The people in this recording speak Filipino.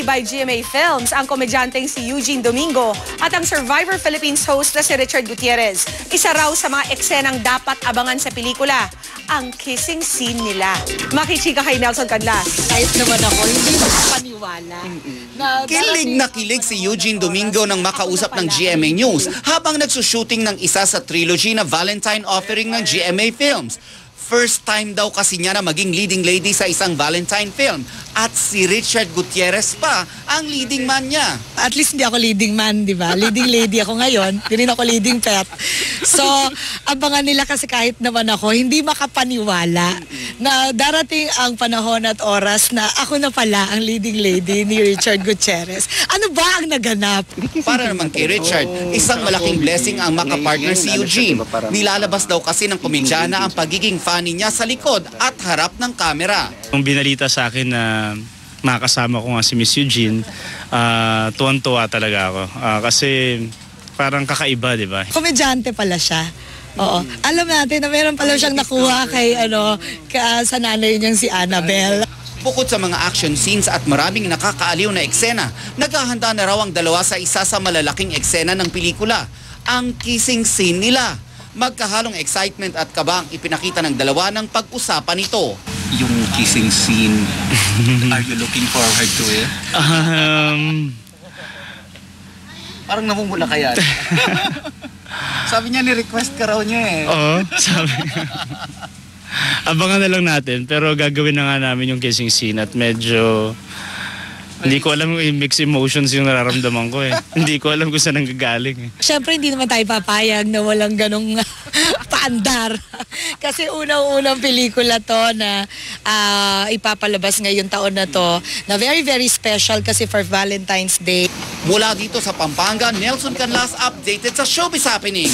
Movie by GMA Films ang komedyanteng si Eugene Domingo at ang Survivor Philippines host na si Richard Gutierrez. Isa raw sa mga eksenang dapat abangan sa pelikula, ang kissing scene nila. Makichika kay Nelson Canlas. Kahit naman ako, hindi makapaniwala. Kilig na kilig si Eugene Domingo nang makausap ng GMA News habang nagsushooting ng isa sa trilogy na Valentine offering ng GMA Films. First time daw kasi niya na maging leading lady sa isang Valentine film. At si Richard Gutierrez pa ang leading man niya. At least hindi ako leading man, di ba? Leading lady ako ngayon. Hindi rin ako leading pet. So, abangan nila kasi kahit naman ako, hindi makapaniwala na darating ang panahon at oras na ako na pala ang leading lady ni Richard Gutierrez. Ano ba ang naganap? Para naman kay Richard, isang malaking blessing ang makapartner si Eugene. Nilalabas daw kasi ng komedyana ang pagiging funny niya sa likod at harap ng kamera. Nung binalita sa akin na makakasama ko nga si Miss Eugene, tuwan-tuwa talaga ako. Kasi parang kakaiba, di ba? Komedyante pala siya. Oo. Alam natin na meron pala siyang nakuha kay sa nanay niyang si Annabelle. Bukod sa mga action scenes at maraming nakakaaliw na eksena, naghahanda na raw ang dalawa sa isa sa malalaking eksena ng pelikula, ang kissing scene nila. Magkahalong excitement at kaba ang ipinakita ng dalawa ng pag-usapan nito. Yung kissing scene, are you looking forward to it? Parang namumula kaya. Sabi niya, ni-request ka raw niya eh. Oo, sabi. Abangan na lang natin, pero gagawin na nga namin yung kissing scene at medyo... Hindi ko alam yung mixed emotions yung nararamdaman ko eh. Hindi ko alam kung saan nanggagaling eh. Siyempre hindi naman tayo papayag na walang ganong paandar. Kasi unang-unang pelikula to na ipapalabas ngayong taon na to na very very special kasi for Valentine's Day. Mula dito sa Pampanga, Nelson Canlas updated sa Showbiz Happening.